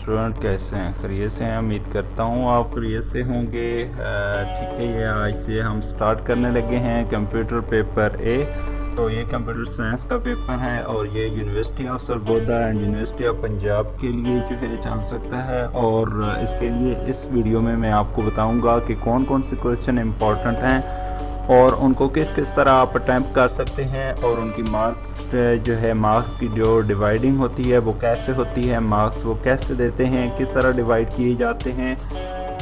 Student कैसे हैं? खैरियत से हैं? उम्मीद करता हूँ आप खैरियत से होंगे। ठीक है, ये आज से हम स्टार्ट करने लगे हैं कंप्यूटर पेपर ए। तो ये कंप्यूटर साइंस का पेपर है और ये university of Sargodha and university of Punjab के लिए जो है चल सकता है। और इसके लिए इस वीडियो में मैं आपको बताऊँगा कि कौन कौन से क्वेश्चन इम्पोर्टेंट हैं और उनको किस किस तरह आप अटैम्प्ट कर सकते हैं और उनकी मार्क जो है मार्क्स की जो डिवाइडिंग होती है वो कैसे होती है, मार्क्स वो कैसे देते हैं, किस तरह डिवाइड किए जाते हैं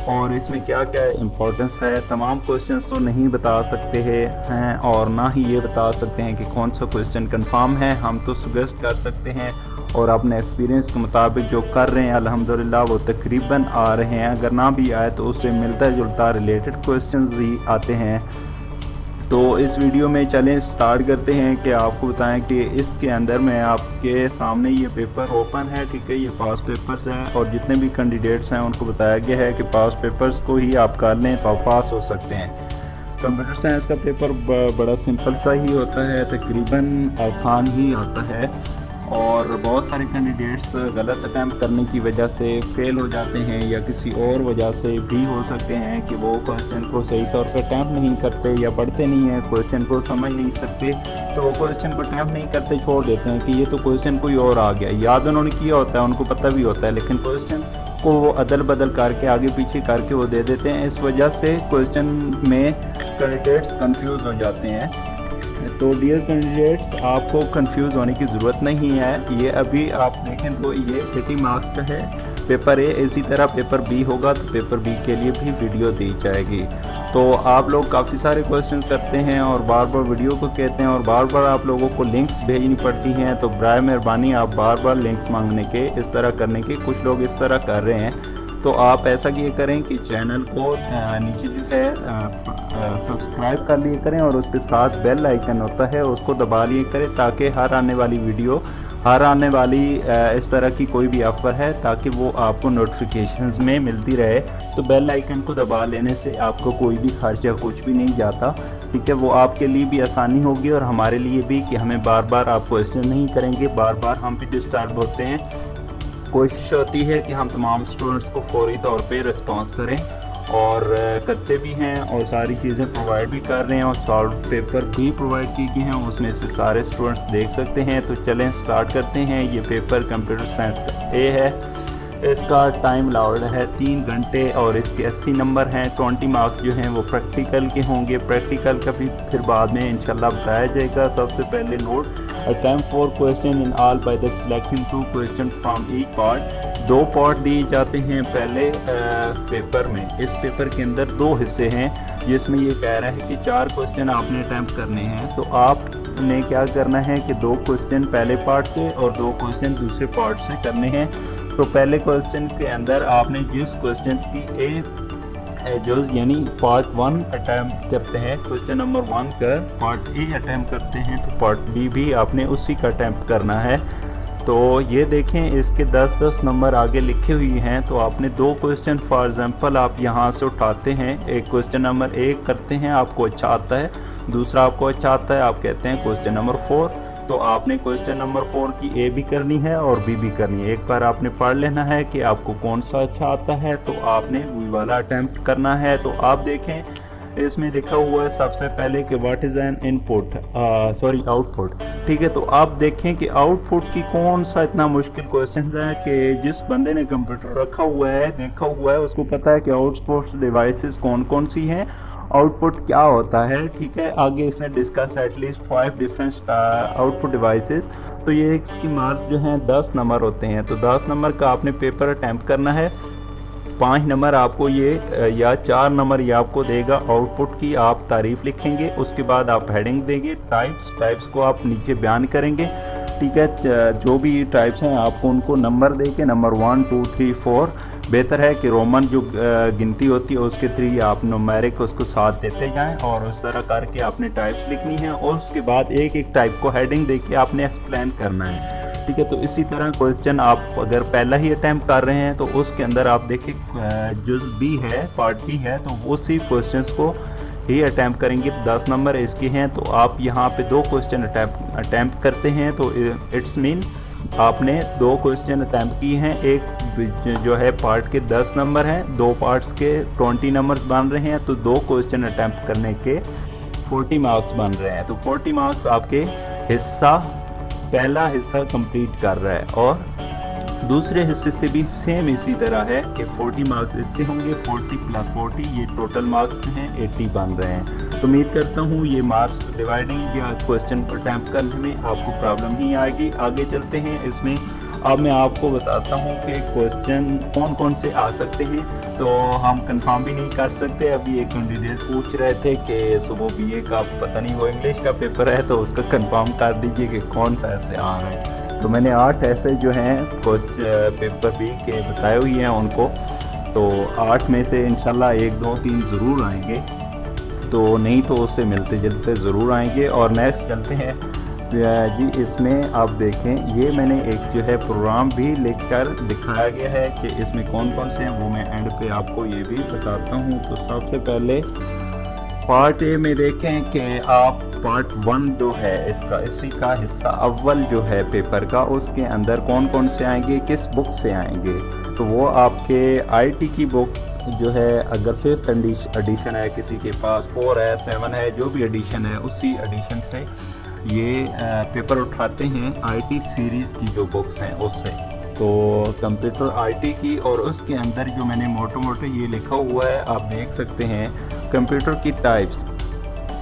और इसमें क्या क्या इम्पोर्टेंस है। तमाम क्वेश्चंस तो नहीं बता सकते हैं और ना ही ये बता सकते हैं कि कौन सा क्वेश्चन कंफर्म है। हम तो सजेस्ट कर सकते हैं और अपने एक्सपीरियंस के मुताबिक जो कर रहे हैं अल्हम्दुलिल्लाह वो तकरीबन आ रहे हैं। अगर ना भी आए तो उससे मिलता जुलता रिलेटेड क्वेश्चंस ही आते हैं। तो इस वीडियो में चलें स्टार्ट करते हैं कि आपको बताएं कि इसके अंदर मैं आपके सामने ये पेपर ओपन है, ठीक है, ये पास पेपर्स हैं और जितने भी कैंडिडेट्स हैं उनको बताया गया है कि पास पेपर्स को ही आप कर लें तो आप पास हो सकते हैं। कंप्यूटर साइंस का पेपर बड़ा सिंपल सा ही होता है, तकरीबन आसान ही आता है और बहुत सारे कैंडिडेट्स गलत अटैम्प्ट करने की वजह से फ़ेल हो जाते हैं या किसी और वजह से भी हो सकते हैं कि वो क्वेश्चन को सही तौर पर अटैम्प्ट नहीं करते या पढ़ते नहीं हैं, क्वेश्चन को समझ नहीं सकते, तो वो क्वेश्चन को अटैम्प्ट नहीं करते, छोड़ देते हैं कि ये तो क्वेश्चन कोई और आ गया। याद उन्होंने किया होता है, उनको पता भी होता है, लेकिन क्वेश्चन को वो अदल बदल करके आगे पीछे करके वो दे देते हैं। इस वजह से क्वेश्चन में कैंडिडेट्स कंफ्यूज हो जाते हैं। तो डियर कैंडिडेट्स, आपको कंफ्यूज होने की ज़रूरत नहीं है। ये अभी आप देखें तो ये 80 मार्क्स का है पेपर ए। इसी तरह पेपर बी होगा तो पेपर बी के लिए भी वीडियो दी जाएगी। तो आप लोग काफ़ी सारे क्वेश्चंस करते हैं और बार बार वीडियो को कहते हैं और बार बार आप लोगों को लिंक्स भेजनी पड़ती हैं। तो बराए मेहरबानी आप बार बार लिंक्स मांगने के, इस तरह करने के, कुछ लोग इस तरह कर रहे हैं। तो आप ऐसा किए करें कि चैनल को नीचे जो है सब्सक्राइब कर लिए करें और उसके साथ बेल आइकन होता है उसको दबा लिए करें ताकि हर आने वाली वीडियो, हर आने वाली इस तरह की कोई भी ऑफ़र है ताकि वो आपको नोटिफिकेशंस में मिलती रहे। तो बेल आइकन को दबा लेने से आपको कोई भी खर्चा कुछ भी नहीं जाता, ठीक है। वो आपके लिए भी आसानी होगी और हमारे लिए भी कि हमें बार बार आप क्वेश्चन नहीं करेंगे, बार बार हम भी डिस्टर्ब होते हैं। कोशिश होती है कि हम तमाम स्टूडेंट्स को फौरी तौर पे रिस्पांस करें और करते भी हैं और सारी चीज़ें प्रोवाइड भी कर रहे हैं और सॉल्व पेपर भी प्रोवाइड किए गए हैं, उसमें से सारे स्टूडेंट्स देख सकते हैं। तो चलें स्टार्ट करते हैं। ये पेपर कंप्यूटर साइंस का ए है। इसका टाइम अलाउड है 3 घंटे और इसके 80 नंबर हैं। 20 मार्क्स जो हैं वो प्रैक्टिकल के होंगे। प्रैक्टिकल का भी फिर बाद में इंशाल्लाह बताया जाएगा। सबसे पहले note, attempt 4 question in all by the selecting 2 question from each part. 2 part दिए जाते हैं पहले पेपर में। इस पेपर के अंदर 2 हिस्से हैं जिसमें ये कह रहा है कि 4 क्वेश्चन आपने अटैम्प्ट करने हैं। तो आपने क्या करना है कि 2 क्वेश्चन पहले पार्ट से और 2 क्वेश्चन दूसरे पार्ट से करने हैं। तो पहले क्वेश्चन के अंदर आपने जिस क्वेश्चन की जो यानी पार्ट 1 अटैम्प्ट करते हैं, क्वेश्चन नंबर 1 का पार्ट ए अटैम्प्ट करते हैं तो पार्ट बी भी आपने उसी का अटैम्प्ट करना है। तो ये देखें इसके 10-10 नंबर आगे लिखे हुए हैं। तो आपने 2 क्वेश्चन फॉर एग्जांपल आप यहाँ से उठाते हैं। एक क्वेश्चन नंबर 1 करते हैं, आपको अच्छा आता है, दूसरा आपको अच्छा आता है, आप कहते हैं क्वेश्चन नंबर 4। तो आपने क्वेश्चन नंबर 4 की ए भी करनी है और बी भी करनी है। एक बार आपने पढ़ लेना है कि आपको कौन सा अच्छा आता है तो आपने वही वाला अटैम्प्ट करना है। तो आप देखें इसमें लिखा हुआ है सबसे पहले कि what is an input, output, ठीक है। तो आप देखें कि आउटपुट की कौन सा इतना मुश्किल क्वेश्चन है कि जिस बंदे ने कंप्यूटर रखा हुआ है, देखा हुआ है, उसको पता है कि आउटपुट डिवाइसेस कौन कौन सी हैं, आउटपुट क्या होता है, ठीक है। आगे इसने discuss at least 5 different output devices. तो ये इसकी मार्क्स जो हैं 10 नंबर होते हैं। तो 10 नंबर का आपने पेपर अटैम्प्ट करना है। 5 नंबर आपको ये या 4 नंबर ये आपको देगा। आउटपुट की आप तारीफ़ लिखेंगे, उसके बाद आप हेडिंग देंगे। टाइप्स को आप नीचे बयान करेंगे, ठीक है। जो भी टाइप्स हैं आपको उनको नंबर दे के नंबर 1 2 3 4, बेहतर है कि रोमन जो गिनती होती है उसके 3 आप न्यूमेरिक उसको साथ देते जाएं और उस तरह करके आपने टाइप्स लिखनी है और उसके बाद एक एक टाइप को हेडिंग दे के आपने एक्सप्लेन करना है, ठीक है। तो इसी तरह क्वेश्चन आप अगर पहला ही अटैम्प्ट कर रहे हैं तो उसके अंदर आप देखें जो बी है, पार्ट बी है, तो उसी क्वेश्चन को ही अटैम्प्ट करेंगे। 10 नंबर इसके हैं। तो आप यहाँ पे 2 क्वेश्चन अटैम्प्ट करते हैं तो इट्स मीन आपने 2 क्वेश्चन अटैम्प्ट किए हैं। एक जो है पार्ट के 10 नंबर हैं, 2 पार्ट्स के 20 नंबर्स बन रहे हैं, तो 2 क्वेश्चन अटैम्प्ट करने के 40 मार्क्स बन रहे हैं। तो 40 मार्क्स आपके पहला हिस्सा कंप्लीट कर रहा है, और दूसरे हिस्से से भी सेम इसी तरह है कि 40 मार्क्स इससे होंगे, 40 + 40 ये टोटल मार्क्स हैं 80 बन रहे हैं। तो उम्मीद करता हूँ ये मार्क्स डिवाइडिंग या क्वेश्चन अटैम्प्ट करने में आपको प्रॉब्लम नहीं आएगी। आगे चलते हैं इसमें। अब मैं आपको बताता हूँ कि क्वेश्चन कौन कौन से आ सकते हैं, तो हम कंफर्म भी नहीं कर सकते। अभी एक कैंडिडेट पूछ रहे थे कि सुबह बीए का पता नहीं वो इंग्लिश का पेपर है, तो उसका कंफर्म कर दीजिए कि कौन सा ऐसे आ रहा है। तो मैंने 8 ऐसे जो हैं क्वेश्चन पेपर बी के बताए हुए हैं उनको, तो 8 में से इंशाल्लाह 1, 2, 3 ज़रूर आएंगे, तो नहीं तो उससे मिलते जुलते ज़रूर आएंगे। और नेक्स्ट चलते हैं जी। इसमें आप देखें, ये मैंने एक जो है प्रोग्राम भी लिखकर दिखाया गया है कि इसमें कौन कौन से हैं, वो मैं एंड पे आपको ये भी बताता हूँ। तो सबसे पहले पार्ट ए में देखें कि आप पार्ट 1 जो है इसका, इसी का हिस्सा अव्वल जो है पेपर का, उसके अंदर कौन कौन से आएंगे, किस बुक से आएंगे। तो वो आपके आईटी की बुक जो है, अगर 5th एडिशन है किसी के पास, 4 है, 7 है, जो भी एडिशन है उसी एडिशन से ये पेपर उठाते हैं आईटी सीरीज़ की जो बुक्स हैं उससे। तो कंप्यूटर आईटी की, और उसके अंदर जो मैंने मोटे ये लिखा हुआ है आप देख सकते हैं, कंप्यूटर की टाइप्स,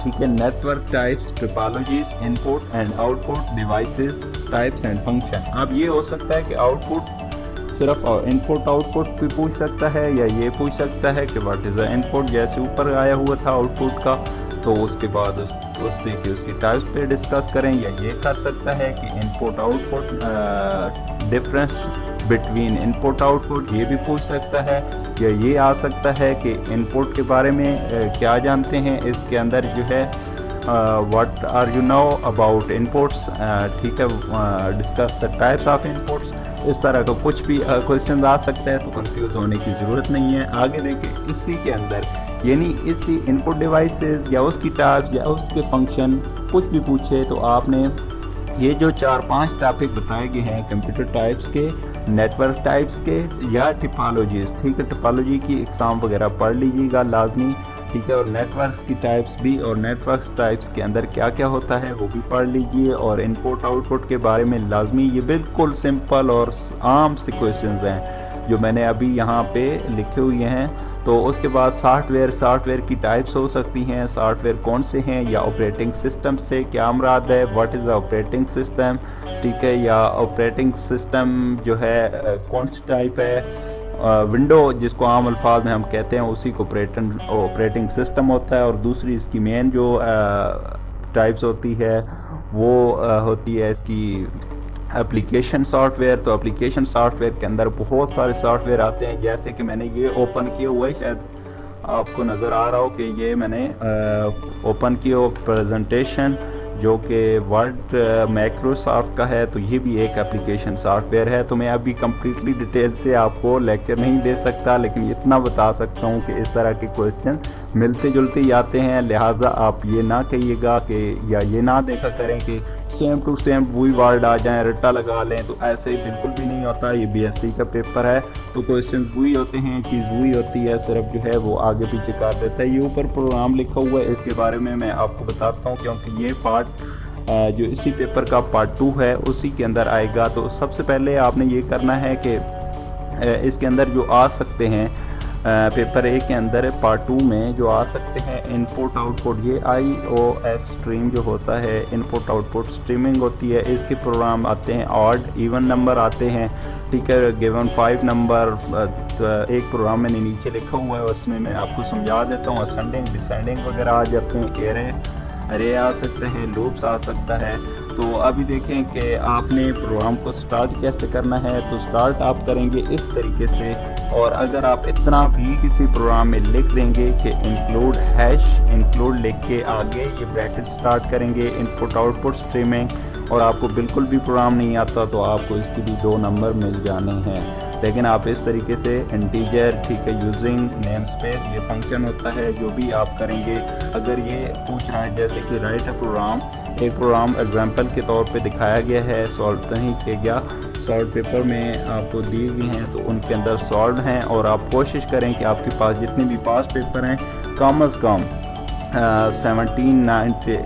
ठीक है, network types, topologies, input and output, devices, types and function. अब ये हो सकता है कि आउटपुट सिर्फ इनपुट आउटपुट भी पूछ सकता है, या ये पूछ सकता है कि व्हाट इज़ द इनपुट, जैसे ऊपर आया हुआ था आउटपुट का, तो उसके बाद उस पे कि उसकी टाइप्स पे डिस्कस करें। या ये कर सकता है कि input output difference between input output, ये भी पूछ सकता है। या ये आ सकता है कि इनपुट के बारे में क्या जानते हैं, इसके अंदर जो है what are you know about inputs, ठीक है, discuss the types of inputs. इस तरह का कुछ भी क्वेश्चन आ सकता है, तो कंफ्यूज होने की ज़रूरत नहीं है। आगे देखिए, इसी के अंदर यानी इसी इनपुट डिवाइसेस या उसकी टाइप्स या उसके फंक्शन कुछ भी पूछे, तो आपने ये जो 4-5 टॉपिक बताए गए हैं कंप्यूटर टाइप्स के, नेटवर्क टाइप्स के या टिपोलॉजीज, ठीक है, टिपोलॉजी की एग्ज़ाम वगैरह पढ़ लीजिएगा लाजमी, ठीक है, और नेटवर्क्स की टाइप्स भी, और नेटवर्क्स टाइप्स के अंदर क्या क्या होता है वो भी पढ़ लीजिए। और इनपुट आउटपुट के बारे में लाजमी, ये बिल्कुल सिंपल और आम से क्वेश्चंस हैं जो मैंने अभी यहाँ पे लिखे हुए हैं। तो उसके बाद सॉफ्टवेयर की टाइप्स हो सकती हैं, सॉफ्टवेयर कौन से हैं, या ऑपरेटिंग सिस्टम से क्या मुराद है, what is the operating system, ठीक है, या ऑपरेटिंग सिस्टम जो है कौन सी टाइप है, विंडो जिसको आम अल्फाज में हम कहते हैं उसी को ऑपरेटिंग सिस्टम होता है। और दूसरी इसकी मेन जो टाइप्स होती है वो होती है इसकी एप्लीकेशन सॉफ्टवेयर। तो एप्लीकेशन सॉफ्टवेयर के अंदर बहुत सारे सॉफ्टवेयर आते हैं, जैसे कि मैंने ये ओपन किया हुआ है, शायद आपको नज़र आ रहा हो कि ये मैंने ओपन किया हुआ प्रेजेंटेशन जो कि वर्ड माइक्रोसॉफ्ट का है। तो ये भी एक एप्लीकेशन सॉफ्टवेयर है। तो मैं अभी कम्प्लीटली डिटेल से आपको लेक्चर नहीं दे सकता, लेकिन इतना बता सकता हूँ कि इस तरह के क्वेश्चन मिलते जुलते ही आते हैं। लिहाजा आप ये ना कहिएगा कि, या ये ना देखा करें कि सेम टू सेम वही वर्ड आ जाएं, रट्टा लगा लें, तो ऐसे बिल्कुल भी नहीं होता। ये बीएससी का पेपर है, तो क्वेश्चंस वही होते हैं, चीज़ वही होती है, सिर्फ जो है वो आगे पीछे कर देता है। ये ऊपर प्रोग्राम लिखा हुआ है, इसके बारे में मैं आपको बताता हूँ, क्योंकि ये पार्ट जो इसी पेपर का पार्ट 2 है उसी के अंदर आएगा। तो सबसे पहले आपने ये करना है कि इसके अंदर जो आ सकते हैं पेपर ए के अंदर पार्ट 2 में जो आ सकते हैं इनपुट आउटपुट, ये IOS स्ट्रीम जो होता है, इनपुट आउटपुट स्ट्रीमिंग होती है। इसके प्रोग्राम आते हैं ऑड इवन नंबर आते हैं, ठीक है, गिवन 5 नंबर। एक प्रोग्राम मैंने नीचे लिखा हुआ है, उसमें मैं आपको समझा देता हूँ। असेंडिंग डिसेंडिंग वगैरह आ जाते हैं, एरे आ सकते हैं, लूप्स आ सकता है। तो अभी देखें कि आपने प्रोग्राम को स्टार्ट कैसे करना है। तो स्टार्ट आप करेंगे इस तरीके से, और अगर आप इतना भी किसी प्रोग्राम में लिख देंगे कि इंक्लूड इंक्लूड लिख के आगे ये ब्रैकेट स्टार्ट करेंगे इनपुट आउटपुट स्ट्रीमिंग, और आपको बिल्कुल भी प्रोग्राम नहीं आता तो आपको इसकी भी 2 नंबर मिल जाने हैं। लेकिन आप इस तरीके से इंटीजर, ठीक है, यूजिंग नेम स्पेस, ये फंक्शन होता है जो भी आप करेंगे। अगर ये पूछ रहा है जैसे कि राइट अ प्रोग्राम, एक प्रोग्राम एग्जांपल के तौर पे दिखाया गया है, सॉल्व नहीं किया गया, सॉल्व पेपर में आपको दिए गए हैं तो उनके अंदर सॉल्व हैं, और आप कोशिश करें कि आपके पास जितने भी पास पेपर हैं कम अज़ कम 17,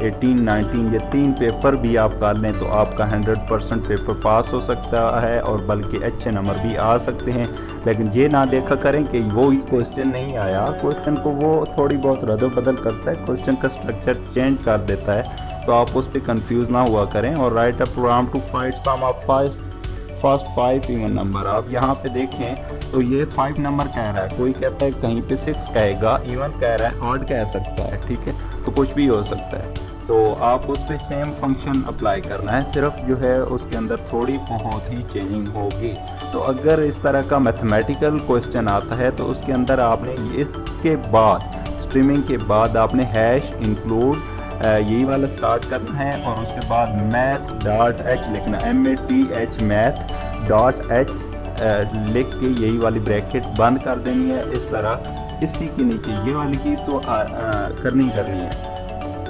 18, 19 ये 3 पेपर भी आप कर लें तो आपका 100% पेपर पास हो सकता है, और बल्कि अच्छे नंबर भी आ सकते हैं। लेकिन ये ना देखा करें कि वो ही क्वेश्चन नहीं आया, क्वेश्चन को वो थोड़ी बहुत रद्द बदल करता है, क्वेश्चन का स्ट्रक्चर चेंज कर देता है, तो आप उस पर कंफ्यूज ना हुआ करें। और write a program to find some of first 5 even number. आप यहाँ पे देखें तो ये 5 नंबर कह रहा है, कोई कहता है कहीं पे 6 कहेगा, इवन कह रहा है, ऑड कह सकता है, ठीक है, तो कुछ भी हो सकता है। तो आप उस पर सेम फंक्शन अप्लाई करना है, सिर्फ जो है उसके अंदर थोड़ी बहुत ही चेंजिंग होगी। तो अगर इस तरह का मैथमेटिकल क्वेश्चन आता है तो उसके अंदर आपने इसके बाद स्ट्रीमिंग के बाद आपने हैश इंक्लूड यही वाला स्टार्ट करना है, और उसके बाद math.h लिखना, MATH math.h लिख के यही वाली ब्रैकेट बंद कर देनी है इस तरह। इसी के नीचे ये वाली चीज़ तो करनी है,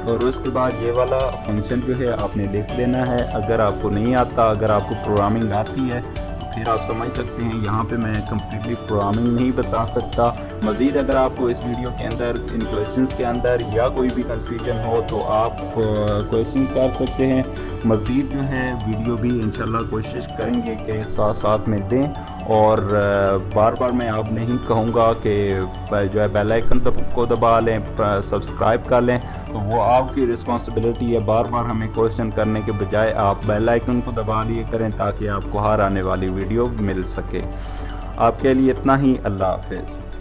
और उसके बाद ये वाला फंक्शन जो है आपने लिख लेना है। अगर आपको नहीं आता, अगर आपको प्रोग्रामिंग आती है तो फिर आप समझ सकते हैं। यहाँ पे मैं कम्प्लीटली प्रोग्रामिंग नहीं बता सकता। मज़ीद अगर आपको इस वीडियो के अंदर इन क्वेश्चंस के अंदर या कोई भी कंफ्यूजन हो तो आप क्वेश्चंस कर सकते हैं। मज़ीद जो है वीडियो भी इंशाल्लाह कोशिश करेंगे कि साथ साथ में दें, और बार बार मैं अब नहीं कहूँगा कि जो है बेल आइकन को दबा लें, सब्सक्राइब कर लें, तो वो आपकी रिस्पॉन्सिबिलिटी है। बार बार हमें क्वेश्चन करने के बजाय आप बेल आइकन को दबा लिए करें ताकि आपको हर आने वाली वीडियो मिल सके। आपके लिए इतना ही। अल्लाह हाफ़िज़।